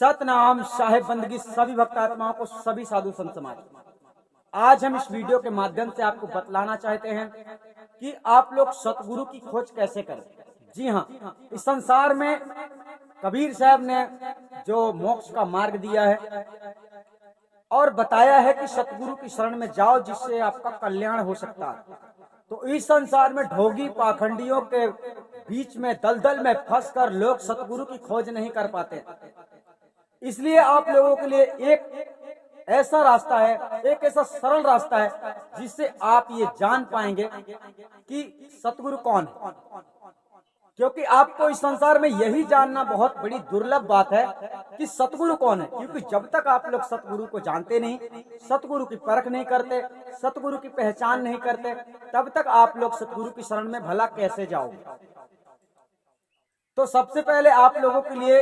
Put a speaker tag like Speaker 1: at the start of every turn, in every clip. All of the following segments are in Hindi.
Speaker 1: सतनाम साहेब बंदगी सभी भक्त आत्माओं को, सभी साधु संत समाज। आज हम इस वीडियो के माध्यम से आपको बतलाना चाहते हैं कि आप लोग सतगुरु की खोज कैसे करें। जी हाँ, इस संसार में कबीर साहब ने जो मोक्ष का मार्ग दिया है और बताया है कि सतगुरु की शरण में जाओ जिससे आपका कल्याण हो सकता है। तो इस संसार में ढोंगी पाखंडियों के बीच में दलदल में फंसकर लोग सतगुरु की खोज नहीं कर पाते। इसलिए आप लोगों के लिए एक ऐसा रास्ता है, एक ऐसा सरल रास्ता है जिससे आप ये जान पाएंगे कि सतगुरु कौन है। क्योंकि आपको इस संसार में यही जानना बहुत बड़ी दुर्लभ बात है कि सतगुरु कौन है। क्योंकि जब तक आप लोग सतगुरु को जानते नहीं, सतगुरु की परख नहीं करते, सतगुरु की पहचान नहीं करते, तब तक आप लोग सतगुरु की शरण में भला कैसे जाओगे। तो सबसे पहले आप लोगों के लिए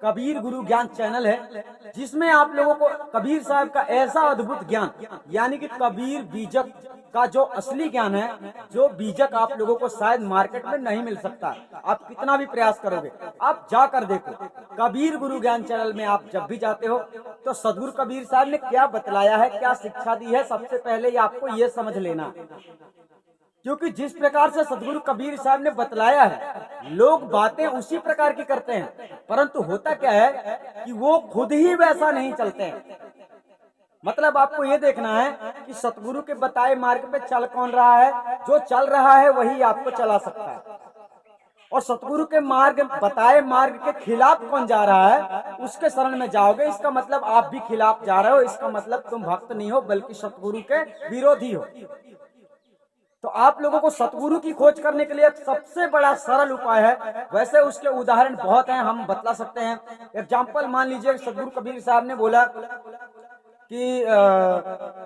Speaker 1: कबीर गुरु ज्ञान चैनल है, जिसमें आप लोगों को कबीर साहब का ऐसा अद्भुत ज्ञान, यानी कि कबीर बीजक का जो असली ज्ञान है, जो बीजक आप लोगों को शायद मार्केट में नहीं मिल सकता। आप कितना भी प्रयास करोगे, आप जाकर देखो कबीर गुरु ज्ञान चैनल में। आप जब भी जाते हो तो सदगुरु कबीर साहब ने क्या बतलाया है, क्या शिक्षा दी है, सबसे पहले आपको ये समझ लेना। क्योंकि जिस प्रकार से सदगुरु कबीर साहब ने बतलाया है, लोग बातें उसी प्रकार की करते हैं, परंतु होता क्या है कि वो खुद ही वैसा नहीं चलते हैं। मतलब आपको ये देखना है कि सतगुरु के बताए मार्ग पे चल कौन रहा है। जो चल रहा है वही आपको चला सकता है, और सतगुरु के बताए मार्ग के खिलाफ कौन जा रहा है, उसके शरण में जाओगे। इसका मतलब आप भी खिलाफ जा रहे हो, इसका मतलब तुम भक्त नहीं हो बल्कि सतगुरु के विरोधी हो। तो आप लोगों को सतगुरु की खोज करने के लिए सबसे बड़ा सरल उपाय है। वैसे उसके उदाहरण बहुत हैं, हम बतला सकते हैं। एग्जाम्पल मान लीजिए, सतगुरु कबीर साहब ने बोला कि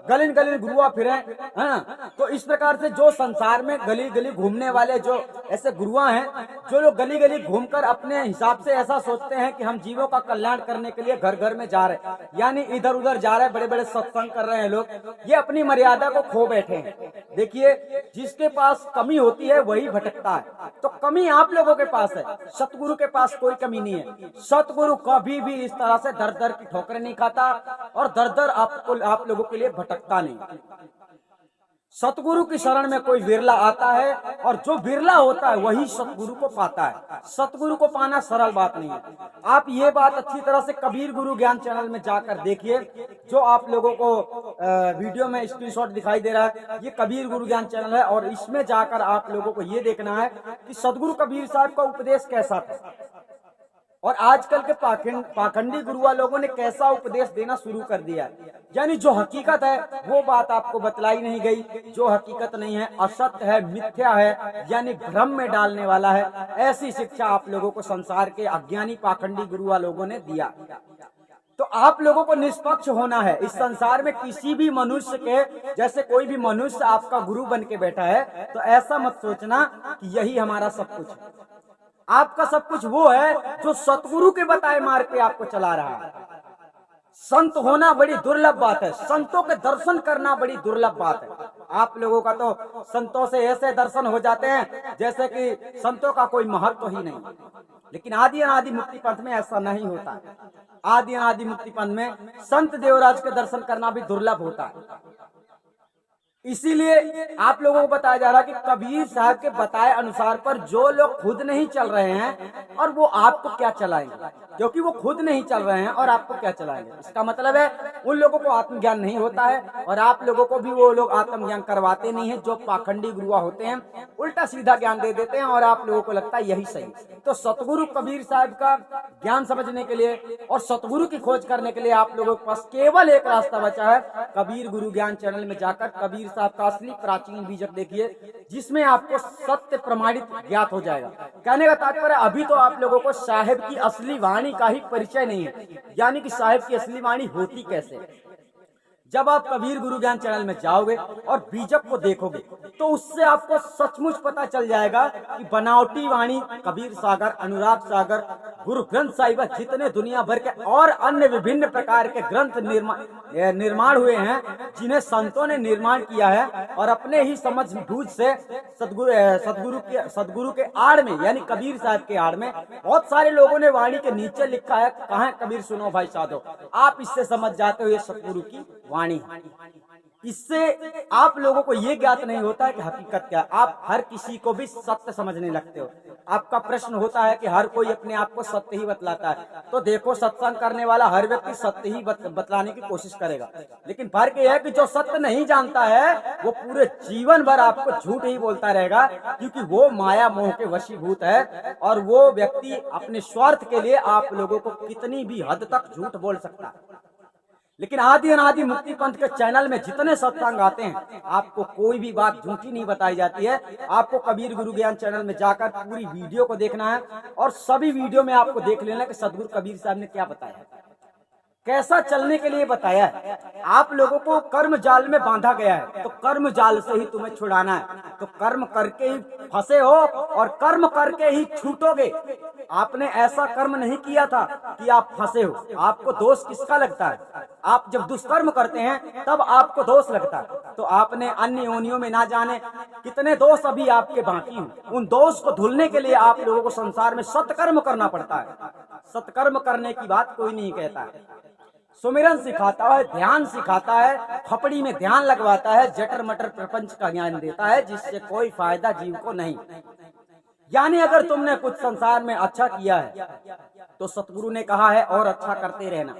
Speaker 1: गली गली गुरुआ फिरे, है ना। तो इस प्रकार से जो संसार में गली गली घूमने वाले जो ऐसे गुरुआ हैं, जो लोग गली गली घूमकर अपने हिसाब से ऐसा सोचते हैं कि हम जीवों का कल्याण करने के लिए घर घर में जा रहे हैं, यानी इधर उधर जा रहे हैं, बड़े बड़े सत्संग कर रहे हैं लोग, ये अपनी मर्यादा को खो बैठे हैं। देखिए, जिसके पास कमी होती है वही भटकता है। तो कमी आप लोगों के पास है, सतगुरु के पास कोई कमी नहीं है। सतगुरु कभी भी इस तरह से दर दर की ठोकरें नहीं खाता और दर दर आप लोगों के लिए भटकता नहीं। सतगुरु की शरण में कोई विरला आता है, और जो विरला होता है वही सतगुरु को पाता है। सतगुरु को पाना सरल बात नहीं है। आप ये बात अच्छी तरह से कबीर गुरु ज्ञान चैनल में जाकर देखिए। जो आप लोगों को वीडियो में स्क्रीनशॉट दिखाई दे रहा है, ये कबीर गुरु ज्ञान चैनल है, और इसमें जाकर आप लोगों को ये देखना है कि सतगुरु कबीर साहब का उपदेश कैसा था, और आजकल के पाखंडी गुरुआ लोगों ने कैसा उपदेश देना शुरू कर दिया। यानी जो हकीकत है वो बात आपको बतलाई नहीं गई, जो हकीकत नहीं है, असत्य है, मिथ्या है, यानी भ्रम में डालने वाला है, ऐसी शिक्षा आप लोगों को संसार के अज्ञानी पाखंडी गुरुआ लोगों ने दिया। तो आप लोगों को निष्पक्ष होना है। इस संसार में किसी भी मनुष्य के, जैसे कोई भी मनुष्य आपका गुरु बन के बैठा है, तो ऐसा मत सोचना कि यही हमारा सब कुछ है। आपका सब कुछ वो है जो सतगुरु के बताए मार्ग पे आपको चला रहा है। संत होना बड़ी दुर्लभ बात है, संतों के दर्शन करना बड़ी दुर्लभ बात है। आप लोगों का तो संतों से ऐसे दर्शन हो जाते हैं जैसे कि संतों का कोई महत्व ही नहीं। लेकिन आदि अनादि मुक्ति पंथ में ऐसा नहीं होता। आदि अनादि मुक्ति पंथ में संत देवराज के दर्शन करना भी दुर्लभ होता है। इसीलिए आप लोगों को बताया जा रहा है कि कबीर साहब के बताए अनुसार पर जो लोग खुद नहीं चल रहे हैं, और वो आपको क्या चलाएंगे, क्योंकि वो खुद नहीं चल रहे हैं और आपको क्या चलाएंगे। इसका मतलब है उन लोगों को आत्मज्ञान नहीं होता है, और आप लोगों को भी वो लोग आत्मज्ञान करवाते नहीं है। जो पाखंडी गुरुआ होते हैं उल्टा सीधा ज्ञान दे देते हैं, और आप लोगों को लगता है यही सही। तो सतगुरु कबीर साहब का ज्ञान समझने के लिए और सतगुरु की खोज करने के लिए आप लोगों के पास केवल एक रास्ता बचा है। कबीर गुरु ज्ञान चैनल में जाकर कबीर साहब का असली प्राचीन बीजक देखिए, जिसमें आपको सत्य प्रमाणित ज्ञात हो जाएगा। कहने का तात्पर्य, अभी तो आप लोगों को साहेब की असली वाणी का ही परिचय नहीं है, यानी कि साहेब की असली वाणी होती कैसे। जब आप कबीर गुरु ज्ञान चैनल में जाओगे और बीजक को देखोगे तो उससे आपको सचमुच पता चल जाएगा कि बनावटी वाणी कबीर सागर, अनुराग सागर, गुरु ग्रंथ साहिब जितने दुनिया भर के और अन्य विभिन्न प्रकार के ग्रंथ निर्माण हुए हैं, जिन्हें संतों ने निर्माण किया है और अपने ही समझ बूझ से सदगुरु के आड़ में यानी कबीर साहब के आड़ में बहुत सारे लोगों ने वाणी के नीचे लिखा है, कहाँ कबीर सुनो भाई साधो। आप इससे समझ जाते हो ये सतगुरु की वाणी। इससे आप लोगों को ये ज्ञात नहीं होता है कि हकीकत क्या है। आप हर किसी को भी सत्य समझने लगते हो। आपका प्रश्न होता है कि हर कोई अपने आप को सत्य ही बतलाता है, तो देखो सत्संग करने वाला हर व्यक्ति सत्य ही बतलाने की कोशिश करेगा, लेकिन फर्क यह है कि जो सत्य नहीं जानता है वो पूरे जीवन भर आपको झूठ ही बोलता रहेगा, क्योंकि वो माया मोह के वशीभूत है और वो व्यक्ति अपने स्वार्थ के लिए आप लोगों को कितनी भी हद तक झूठ बोल सकता है। लेकिन आदि अनादि मुक्ति पंथ के चैनल में जितने सत्संग आते हैं, आपको कोई भी बात झूठी नहीं बताई जाती है। आपको कबीर गुरु ज्ञान चैनल में जाकर पूरी वीडियो को देखना है और सभी वीडियो में आपको देख लेना कि सदगुरु कबीर साहब ने क्या बताया है, कैसा चलने के लिए बताया है। आप लोगों को कर्म जाल में बांधा गया है, तो कर्म जाल से ही तुम्हें छुड़ाना है। तो कर्म करके ही फंसे हो और कर्म करके ही छूटोगे। आपने ऐसा कर्म नहीं किया था कि आप फंसे हो। आपको दोष किसका लगता है? आप जब दुष्कर्म करते हैं तब आपको दोष लगता है। तो आपने अन्य योनियों में ना जाने कितने दोष अभी आपके बाकी हैं। उन दोष को धुलने के लिए आप लोगों को संसार में सत्कर्म करना पड़ता है। सत्कर्म करने की बात कोई नहीं कहता है। सुमिरन सिखाता है, ध्यान सिखाता है, खपड़ी में ध्यान लगवाता है, जटर मटर प्रपंच का ज्ञान देता है, जिससे कोई फायदा जीव को नहीं। यानी अगर तुमने कुछ संसार में अच्छा किया है तो सतगुरु ने कहा है और अच्छा करते रहना।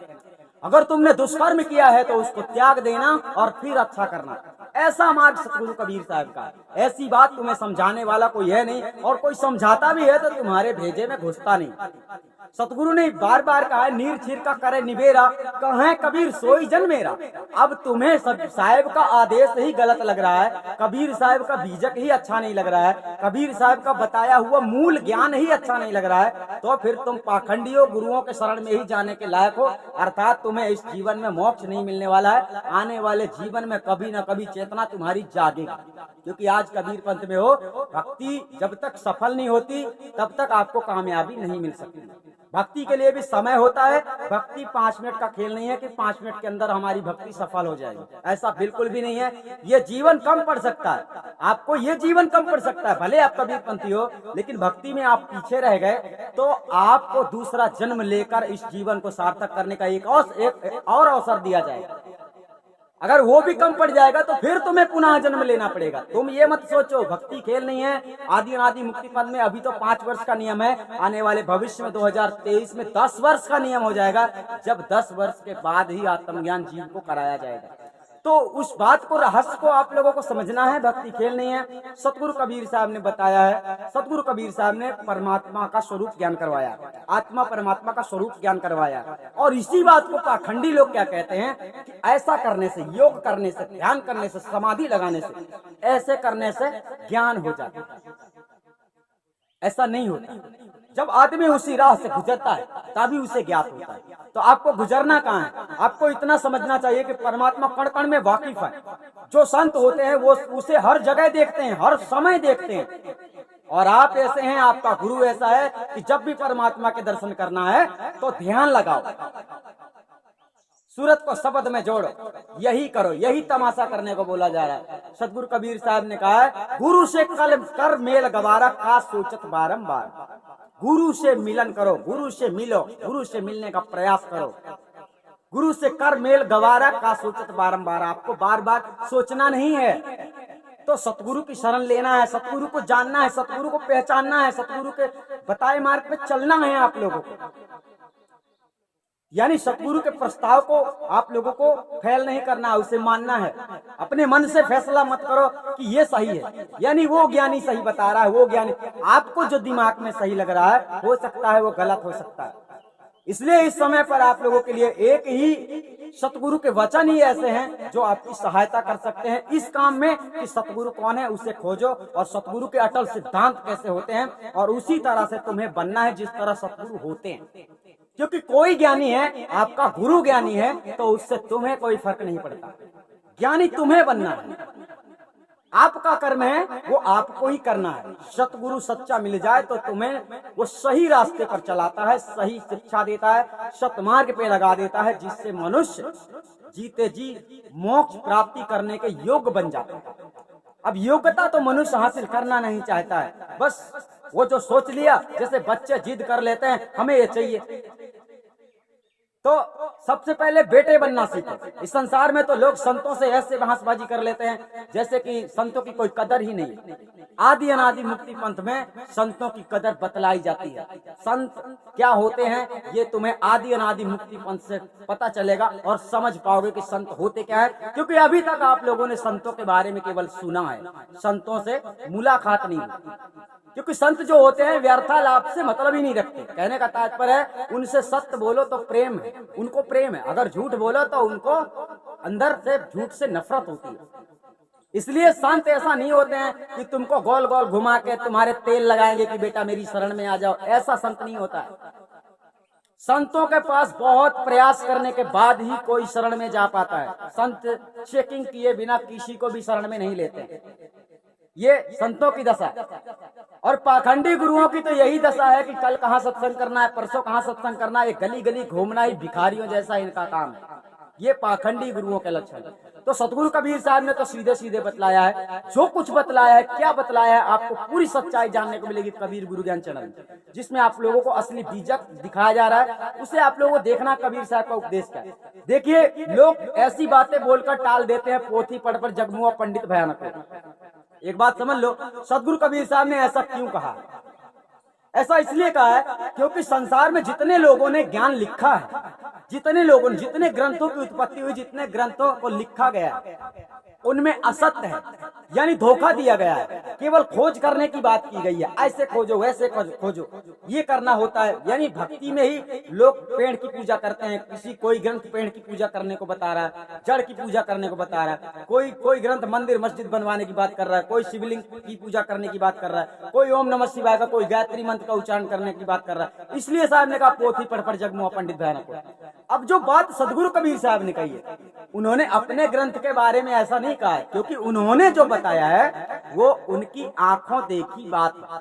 Speaker 1: अगर तुमने दुष्कर्म किया है तो उसको त्याग देना और फिर अच्छा करना। ऐसा मार्ग सतगुरु कबीर साहब का। ऐसी बात तुम्हें समझाने वाला कोई है नहीं, और कोई समझाता भी है तो तुम्हारे भेजे में घुसता नहीं। सतगुरु ने बार बार कहा है, नीर छीर का करे निबेरा, कहे कबीर सोई जन मेरा। अब तुम्हें साहब का आदेश ही गलत लग रहा है, कबीर साहब का बीजक ही अच्छा नहीं लग रहा है, कबीर साहब का बताया हुआ मूल ज्ञान ही अच्छा नहीं लग रहा है, तो फिर तुम पाखंडियों गुरुओं के शरण में ही जाने के लायक हो। अर्थात तुम्हें इस जीवन में मोक्ष नहीं मिलने वाला है। आने वाले जीवन में कभी न कभी चेतना तुम्हारी जागेगी, क्योंकि आज कबीर पंथ में हो, भक्ति जब तक सफल नहीं होती तब तक आपको कामयाबी नहीं मिल सकती। भक्ति के लिए भी समय होता है। भक्ति 5 मिनट का खेल नहीं है कि 5 मिनट के अंदर हमारी भक्ति सफल हो जाएगी, ऐसा बिल्कुल भी नहीं है। ये जीवन कम पड़ सकता है, आपको ये जीवन कम पड़ सकता है। भले आप कबीर पंथी हो, लेकिन भक्ति में आप पीछे रह गए तो आपको दूसरा जन्म लेकर इस जीवन को सार्थक करने का एक और अवसर दिया जाएगा। अगर वो भी कम पड़ जाएगा तो फिर तुम्हें पुनः जन्म लेना पड़ेगा। तुम ये मत सोचो भक्ति खेल नहीं है। आदि अनादि मुक्ति पद में अभी तो 5 वर्ष का नियम है, आने वाले भविष्य में 2023 में 10 वर्ष का नियम हो जाएगा, जब 10 वर्ष के बाद ही आत्मज्ञान जीव को कराया जाएगा। तो उस बात को, रहस्य को आप लोगों को समझना है। भक्ति खेल नहीं है। सतगुरु कबीर साहब ने बताया है, सतगुरु कबीर साहब ने परमात्मा का स्वरूप ज्ञान करवाया, आत्मा परमात्मा का स्वरूप ज्ञान करवाया। और इसी बात को पाखंडी लोग क्या कहते हैं कि ऐसा करने से, योग करने से, ध्यान करने से, समाधि लगाने से, ऐसे करने से ज्ञान हो जाता है। ऐसा नहीं होता। जब आदमी उसी राह से गुजरता है तभी उसे ज्ञात होता है। तो आपको गुजरना कहाँ है? आपको इतना समझना चाहिए कि परमात्मा कण कण में वाकिफ है। जो संत होते हैं वो उसे हर जगह देखते हैं, हर समय देखते हैं। और आप ऐसे हैं, आपका गुरु ऐसा है कि जब भी परमात्मा के दर्शन करना है तो ध्यान लगाओ, सूरत को शब्द में जोड़ो, यही करो। यही तमाशा करने को बोला जा रहा है। सतगुरु कबीर साहब ने कहा है, गुरु से कल कर मेल गवारा का सोचत बारंबार। गुरु से मिलन करो, गुरु से मिलो, गुरु से मिलने का प्रयास करो। गुरु से कर मेल गवारा का सोचत बारंबार। आपको बार बार सोचना नहीं है, तो सतगुरु की शरण लेना है, सतगुरु को जानना है, सतगुरु को पहचानना है, सतगुरु के बताए मार्ग पे चलना है आप लोगों को। यानी सतगुरु के प्रस्ताव को आप लोगों को फेल नहीं करना है, उसे मानना है। अपने मन से फैसला मत करो कि ये सही है, यानी वो ज्ञानी सही बता रहा है, वो ज्ञानी। आपको जो दिमाग में सही लग रहा है हो सकता है वो गलत हो सकता है। इसलिए इस समय पर आप लोगों के लिए एक ही सतगुरु के वचन ही ऐसे हैं जो आपकी सहायता कर सकते हैं इस काम में कि सतगुरु कौन है उसे खोजो, और सतगुरु के अटल सिद्धांत कैसे होते हैं, और उसी तरह से तुम्हें बनना है जिस तरह सतगुरु होते हैं। क्योंकि कोई ज्ञानी है, आपका गुरु ज्ञानी है, तो उससे तुम्हें कोई फर्क नहीं पड़ता। ज्ञानी तुम्हें बनना है, आपका कर्म है वो आपको ही करना है। सतगुरु सच्चा मिल जाए तो तुम्हें वो सही रास्ते पर चलाता है, सही शिक्षा देता है, सतमार्ग पे लगा देता है, जिससे मनुष्य जीते जी मोक्ष प्राप्ति करने के योग्य बन जाता है। अब योग्यता तो मनुष्य हासिल करना नहीं चाहता है, बस वो जो सोच लिया, जैसे बच्चे जिद कर लेते हैं हमें ये चाहिए, तो सबसे पहले बेटे बनना सीखो। इस संसार में तो लोग संतों से ऐसे बहसबाजी कर लेते हैं जैसे कि संतों की कोई कदर ही नहीं। आदि अनादि मुक्ति पंथ में संतों की कदर बतलाई जाती है। संत क्या होते हैं ये तुम्हें आदि अनादि मुक्ति पंथ से पता चलेगा और समझ पाओगे कि संत होते क्या है, क्योंकि अभी तक आप लोगों ने संतों के बारे में केवल सुना है, संतों से मुलाकात नहीं हुई। क्योंकि संत जो होते हैं व्यर्थालाप से मतलब ही नहीं रखते। कहने का तात्पर्य है उनसे सत्य बोलो तो प्रेम है, उनको प्रेम है, अगर झूठ बोलो तो उनको अंदर से झूठ से नफरत होती है। इसलिए संत ऐसा नहीं होते हैं कि तुमको गोल गोल घुमा के तुम्हारे तेल लगाएंगे कि बेटा मेरी शरण में आ जाओ, ऐसा संत नहीं होता है। संतों के पास बहुत प्रयास करने के बाद ही कोई शरण में जा पाता है। संत चेकिंग किए बिना किसी को भी शरण में नहीं लेते, ये संतों की दशा है। और पाखंडी गुरुओं की तो यही दशा है कि कल कहाँ सत्संग करना है, परसों कहाँ सत्संग करना है, गली गली घूमना ही भिखारियों जैसा इनका काम है। ये पाखंडी गुरुओं के लक्षण। तो सतगुरु कबीर साहब ने तो सीधे सीधे बतलाया है, जो कुछ बतलाया है, क्या बतलाया है, आपको पूरी सच्चाई जानने को मिलेगी कबीर गुरु ज्ञान चैनल में, जिसमें आप लोगों को असली बीजक दिखाया जा रहा है। उसे आप लोगों को देखना कबीर साहब का उपदेश क्या है। देखिए लोग ऐसी बातें बोलकर टाल देते हैं, पोथी पढ़ पर जगमुआ पंडित भयानक है। एक बात समझ लो, सतगुरु कबीर साहब ने ऐसा क्यों कहा? ऐसा इसलिए कहा है क्योंकि संसार में जितने लोगों ने ज्ञान लिखा है, जितने लोगों ने, जितने ग्रंथों की उत्पत्ति हुई, जितने ग्रंथों को लिखा गया है, उनमें असत्य है, यानी धोखा दिया गया है। केवल खोज करने की बात की गई है, ऐसे खोजो वैसे खोजो, ये करना होता है। यानी भक्ति में ही लोग पेड़ की पूजा करते हैं, किसी कोई ग्रंथ पेड़ की पूजा करने को बता रहा है, जड़ की पूजा करने को बता रहा है, कोई ग्रंथ मंदिर मस्जिद बनवाने की बात कर रहा है, कोई शिवलिंग की पूजा करने की बात कर रहा है, कोई ओम नमः शिवाय का, कोई गायत्री मंत्र का उच्चारण करने की बात कर रहा है। इसलिए साहब ने कहा पोथी पढ़ पर जगमुआ पंडित भयानक हो। अब जो बात सदगुरु कबीर साहब ने कही है, उन्होंने अपने ग्रंथ के बारे में ऐसा नहीं कहा है, क्योंकि उन्होंने जो बताया है वो उनकी आंखों देखी बात है।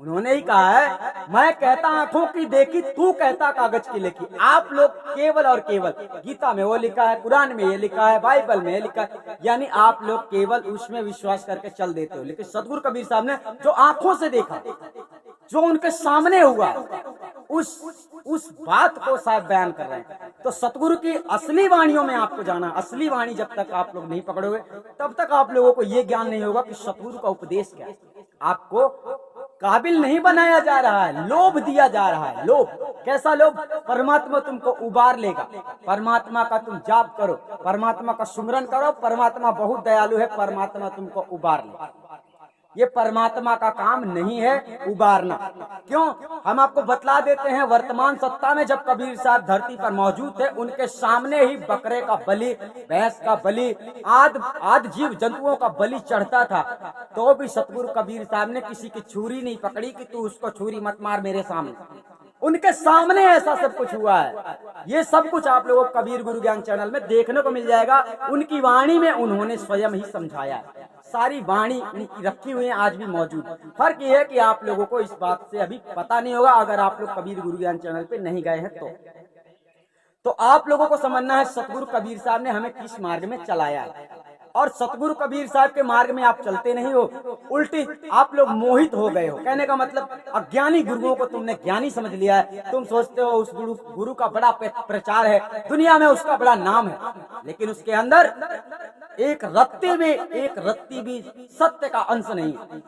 Speaker 1: उन्होंने ही कहा है, मैं कहता आंखों की देखी, तू कहता कागज की लिखी। आप लोग केवल और केवल गीता में वो लिखा है, कुरान में ये लिखा है, बाइबल में ये लिखा है, यानी आप लोग केवल उसमें विश्वास करके चल देते हो। लेकिन सदगुरु कबीर साहब ने जो आंखों से देखा, जो उनके सामने हुआ, उस बात को साहब बयान कर रहे हैं। तो सतगुरु की असली वाणियों में आपको जाना, असली वाणी जब तक आप लोग नहीं पकड़ोगे तब तक आप लोगों को ये ज्ञान नहीं होगा कि सतगुरु का उपदेश क्या है। आपको काबिल नहीं बनाया जा रहा है, लोभ दिया जा रहा है। लोभ, कैसा लोभ? परमात्मा तुमको उबार लेगा, परमात्मा का तुम जाप करो, परमात्मा का सुमिरन करो, परमात्मा बहुत दयालु है, परमात्मा तुमको उबार लेगा। ये परमात्मा का काम नहीं है उबारना। क्यों? हम आपको बतला देते हैं, वर्तमान सत्ता में जब कबीर साहब धरती पर मौजूद थे, उनके सामने ही बकरे का बलि, भैंस का बलि, आदि जीव जंतुओं का बलि चढ़ता था, तो भी सतगुरु कबीर साहब ने किसी की छुरी नहीं पकड़ी कि तू उसको छुरी मत मार मेरे सामने। उनके सामने ऐसा सब कुछ हुआ है। ये सब कुछ आप लोगों को कबीर गुरु ज्ञान चैनल में देखने को मिल जाएगा। उनकी वाणी में उन्होंने स्वयं ही समझाया है, सारी वाणी उनकी रखी हुई है, आज भी मौजूद। फर्क ये है कि आप लोगों को इस बात से अभी पता नहीं होगा, अगर आप लोग कबीर गुरु ज्ञान चैनल पे नहीं गए हैं तो आप लोगों को समझना है सतगुरु कबीर साहब ने हमें किस मार्ग में चलाया है। और सतगुरु कबीर साहब के मार्ग में आप चलते नहीं हो, उल्टी आप लोग मोहित हो गए हो। कहने का मतलब अज्ञानी गुरुओं को तुमने ज्ञानी समझ लिया है। तुम सोचते हो उस गुरु का बड़ा प्रचार है, दुनिया में उसका बड़ा नाम है, लेकिन उसके अंदर एक रत्ती भी सत्य का अंश नहीं है।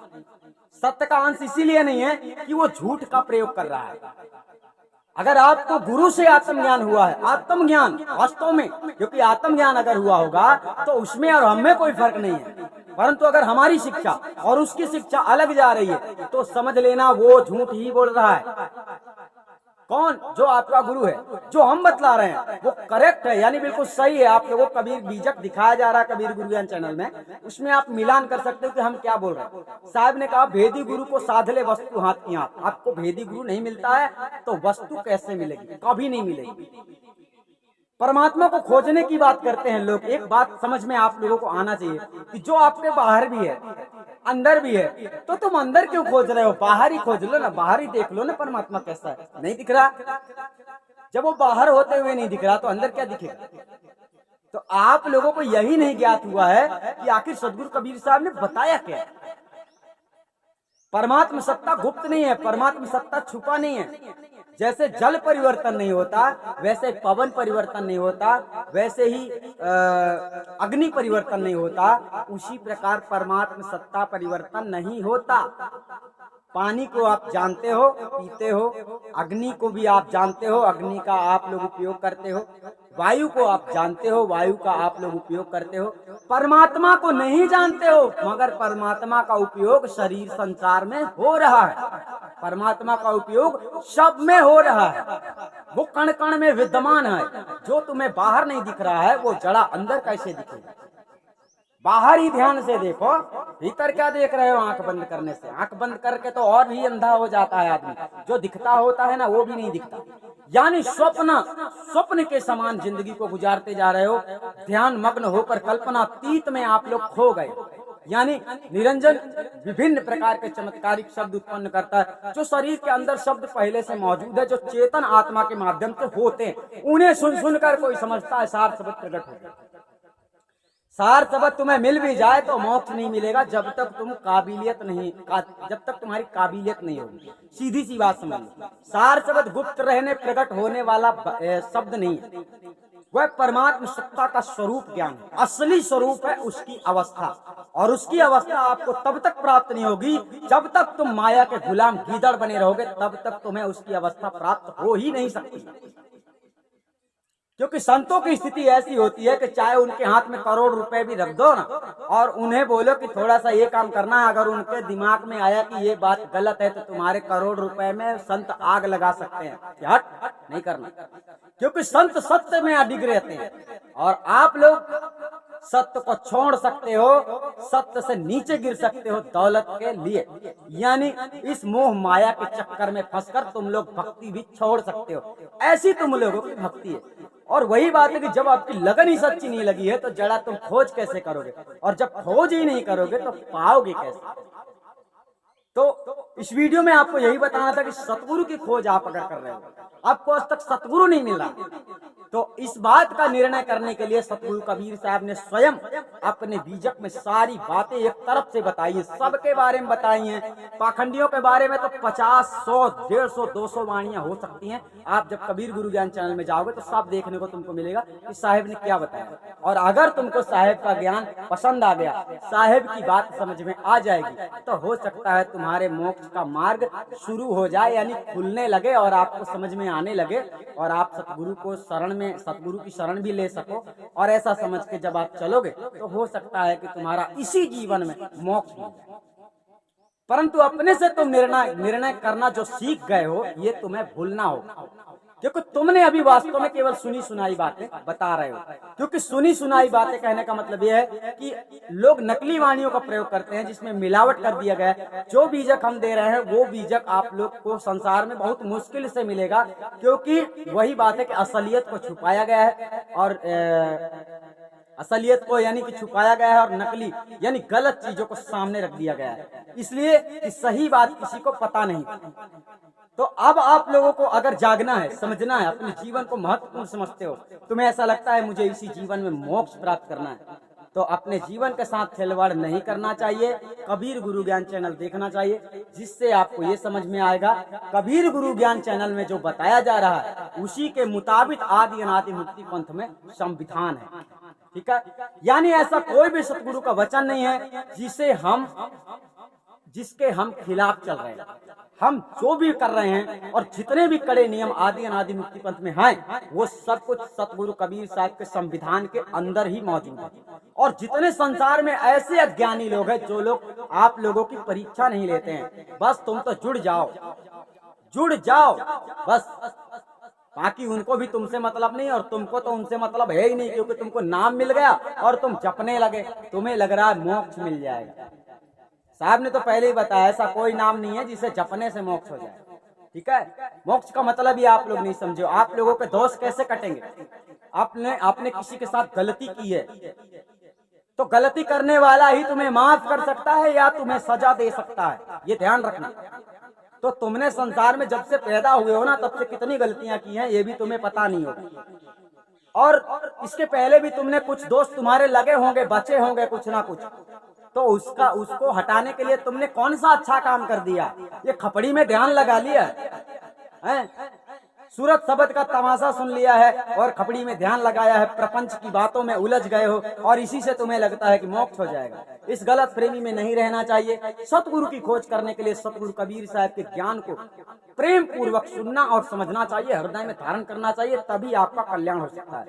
Speaker 1: सत्य का अंश इसीलिए नहीं है कि वो झूठ का प्रयोग कर रहा है। अगर आपको गुरु से आत्मज्ञान हुआ है, आत्मज्ञान वास्तव में, क्योंकि आत्मज्ञान अगर हुआ होगा तो उसमें और हमें कोई फर्क नहीं है, परंतु अगर हमारी शिक्षा और उसकी शिक्षा अलग जा रही है तो समझ लेना वो झूठ ही बोल रहा है। कौन? जो आपका गुरु है। जो हम बतला रहे हैं वो करेक्ट है, यानी बिल्कुल सही है। आप लोगों को कबीर बीजक दिखाया जा रहा है कबीर गुरु ज्ञान चैनल में, उसमें आप मिलान कर सकते हो कि हम क्या बोल रहे हैं। साहब ने कहा भेदी गुरु को साधले वस्तु हाथ की हाथ। आपको भेदी गुरु नहीं मिलता है तो वस्तु कैसे मिलेगी? कभी नहीं मिलेगी। परमात्मा को खोजने की बात करते हैं लोग। एक बात समझ में आप लोगों को आना चाहिए कि जो आपके बाहर भी है अंदर भी है, तो तुम अंदर क्यों खोज रहे हो? बाहर ही खोज लो ना, बाहर ही देख लो ना परमात्मा कैसा है। नहीं दिख रहा? जब वो बाहर होते हुए नहीं दिख रहा तो अंदर क्या दिखेगा? तो आप लोगों को यही नहीं ज्ञात हुआ है कि आखिर सदगुरु कबीर साहब ने बताया क्या। परमात्मा सत्ता गुप्त नहीं है, परमात्मा सत्ता छुपा नहीं है। जैसे जल परिवर्तन नहीं होता, वैसे पवन परिवर्तन नहीं होता, वैसे ही अग्नि परिवर्तन नहीं होता, उसी प्रकार परमात्मा सत्ता परिवर्तन नहीं होता। पानी को आप जानते हो, पीते हो, अग्नि को भी आप जानते हो, अग्नि का आप लोग उपयोग करते हो, वायु को आप जानते हो, वायु का आप लोग उपयोग करते हो। परमात्मा को नहीं जानते हो, मगर परमात्मा का उपयोग शरीर संसार में हो रहा है। परमात्मा का उपयोग सब में हो रहा है, वो कण कण में विद्यमान है। जो तुम्हें बाहर नहीं दिख रहा है वो जड़ा अंदर कैसे दिखेगा? बाहर ही ध्यान से देखो, भीतर क्या देख रहे हो? आंख बंद करने से। आंख बंद करके तो और भी अंधा हो जाता है आदमी। जो दिखता होता है ना वो भी नहीं दिखता। यानी स्वप्न के समान जिंदगी को गुजारते जा रहे हो। ध्यान मग्न होकर कल्पना तीत में आप लोग खो गए। यानी निरंजन विभिन्न प्रकार के चमत्कारिक शब्द उत्पन्न करता है। जो शरीर के अंदर शब्द पहले से मौजूद है, जो चेतन आत्मा के माध्यम से होते हैं, उन्हें सुन सुनकर कोई समझता है सार शब्द प्रकट हो। सार शब्द तुम्हें मिल भी जाए तो मोक्ष नहीं मिलेगा जब तक तुम जब तक तुम्हारी काबिलियत नहीं होगी। सीधी सी बात समझ लो। सार शब्द गुप्त रहने प्रकट होने वाला शब्द नहीं है, वह परमात्मा सत्ता का स्वरूप ज्ञान है। असली स्वरूप है उसकी अवस्था, और उसकी अवस्था आपको तब तक प्राप्त नहीं होगी जब तक तुम माया के गुलाम गीदड़ बने रहोगे, तब तक तुम्हें उसकी अवस्था प्राप्त हो ही नहीं सकती। क्योंकि संतों की स्थिति ऐसी होती है कि चाहे उनके हाथ में करोड़ रुपए भी रख दो ना, और उन्हें बोलो कि थोड़ा सा ये काम करना है, अगर उनके दिमाग में आया कि ये बात गलत है तो तुम्हारे करोड़ रुपए में संत आग लगा सकते हैं कि हट नहीं करना। क्योंकि संत सत्य में अडिग रहते हैं, और आप लोग सत्य को छोड़ सकते हो, सत्य से नीचे गिर सकते हो दौलत के लिए। यानी इस मोह माया के चक्कर में फंसकर तुम लोग भक्ति भी छोड़ सकते हो। ऐसी तुम लोगों की भक्ति है। और वही बात है कि जब आपकी लगन ही सच्ची नहीं लगी है तो जड़ा तुम खोज कैसे करोगे? और जब खोज ही नहीं करोगे तो पाओगे कैसे? तो इस वीडियो में आपको यही बताना था कि सतगुरु की खोज आप अगर कर रहे हो, आपको आज तक सतगुरु नहीं मिला, तो इस बात का निर्णय करने के लिए सतगुरु कबीर साहब ने स्वयं अपने बीजक में सारी बातें एक तरफ से बताई है। सबके बारे में बताई हैं। पाखंडियों के बारे में तो 50, 100, 150, 200 वाणियां हो सकती हैं। आप जब कबीर गुरु ज्ञान चैनल में जाओगे तो सब देखने को तुमको मिलेगा कि साहेब ने क्या बताया। और अगर तुमको साहेब का ज्ञान पसंद आ गया, साहेब की बात समझ में आ जाएगी, तो हो सकता है तुम्हारे मोक्ष का मार्ग शुरू हो जाए, यानी खुलने लगे और आपको समझ में आने लगे, और आप सतगुरु की शरण भी ले सको। और ऐसा समझ के जब आप चलोगे तो हो सकता है कि तुम्हारा इसी जीवन में मोक्ष हो जाए। परंतु अपने से तुम निर्णय करना जो सीख गए हो, ये तुम्हें भूलना होगा। क्योंकि तुमने अभी वास्तव में केवल सुनी सुनाई बातें बता रहे हो। क्योंकि सुनी सुनाई बातें कहने का मतलब यह है कि लोग नकली वाणियों का प्रयोग करते हैं जिसमें मिलावट कर दिया गया है। जो बीजक हम दे रहे हैं वो बीजक आप लोग को संसार में बहुत मुश्किल से मिलेगा, क्योंकि वही बात है कि असलियत को छुपाया गया है, और असलियत को यानी कि छुपाया गया है, और नकली यानी गलत चीजों को सामने रख दिया गया है, इसलिए कि सही बात किसी को पता नहीं। तो अब आप लोगों को अगर जागना है, समझना है, अपने जीवन को महत्वपूर्ण समझते हो, तुम्हें ऐसा लगता है मुझे इसी जीवन में मोक्ष प्राप्त करना है, तो अपने जीवन के साथ खिलवाड़ नहीं करना चाहिए। कबीर गुरु ज्ञान चैनल देखना चाहिए, जिससे आपको ये समझ में आएगा कबीर गुरु ज्ञान चैनल में जो बताया जा रहा है उसी के मुताबिक आदि अनादि मुक्ति पंथ में संविधान है। ठीक है, यानी ऐसा कोई भी सतगुरु का वचन नहीं है जिसके हम खिलाफ चल रहे हैं। हम जो भी कर रहे हैं और जितने भी कड़े नियम आदि अनादि मुक्ति पंथ में हैं, वो सब कुछ सतगुरु कबीर साहब के संविधान के अंदर ही मौजूद है। और जितने संसार में ऐसे अज्ञानी लोग हैं जो लोग आप लोगों की परीक्षा नहीं लेते हैं, बस तुम तो जुड़ जाओ। जुड़ जाओ बस। बाकी उनको भी तुमसे मतलब नहीं और तुमको तो उनसे मतलब है ही नहीं, क्योंकि तुमको नाम मिल गया और तुम जपने लगे, तुम्हें लग रहा है मोक्ष मिल जाएगा। साहब ने तो पहले ही बताया ऐसा कोई नाम नहीं है जिसे जपने से मोक्ष हो जाए। ठीक है, मोक्ष का मतलब ही आप लोग नहीं समझे। आप लोगों के दोष कैसे कटेंगे? आपने किसी के साथ गलती की है तो गलती करने वाला ही तुम्हें माफ कर सकता है या तुम्हें सजा दे सकता है, ये ध्यान रखना। तो तुमने संसार में जब से पैदा हुए हो ना तब से कितनी गलतियां की हैं ये भी तुम्हें पता नहीं होगा, और इसके पहले भी तुमने कुछ दोस्त तुम्हारे लगे होंगे, बचे होंगे कुछ ना कुछ, तो उसको हटाने के लिए तुमने कौन सा अच्छा काम कर दिया? ये खपड़ी में ध्यान लगा लिया है, सूरत शब्द का तमाशा सुन लिया है और खपड़ी में ध्यान लगाया है, प्रपंच की बातों में उलझ गए हो और इसी से तुम्हें लगता है कि मोक्ष हो जाएगा। इस गलत प्रेमी में नहीं रहना चाहिए। सतगुरु की खोज करने के लिए सतगुरु कबीर साहब के ज्ञान को प्रेम पूर्वक सुनना और समझना चाहिए, हृदय में धारण करना चाहिए, तभी आपका कल्याण हो सकता है।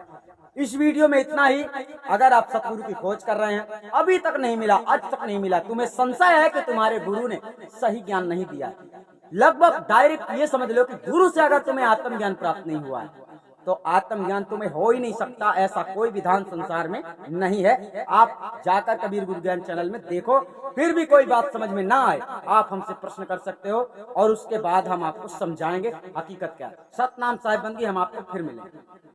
Speaker 1: इस वीडियो में इतना ही। अगर आप सतगुरु की खोज कर रहे हैं, अभी तक नहीं मिला, आज तक नहीं मिला, तुम्हें संशय है कि तुम्हारे गुरु ने सही ज्ञान नहीं दिया, लगभग डायरेक्ट ये समझ लो कि गुरु से अगर तुम्हें आत्मज्ञान प्राप्त नहीं हुआ है तो आत्मज्ञान तुम्हें हो ही नहीं सकता। ऐसा कोई विधान संसार में नहीं है। आप जाकर कबीर गुरु ज्ञान चैनल में देखो, फिर भी कोई बात समझ में ना आए आप हमसे प्रश्न कर सकते हो और उसके बाद हम आपको समझाएंगे हकीकत क्या है। सतनाम साहिब बंदी, हम आपको फिर मिलेंगे।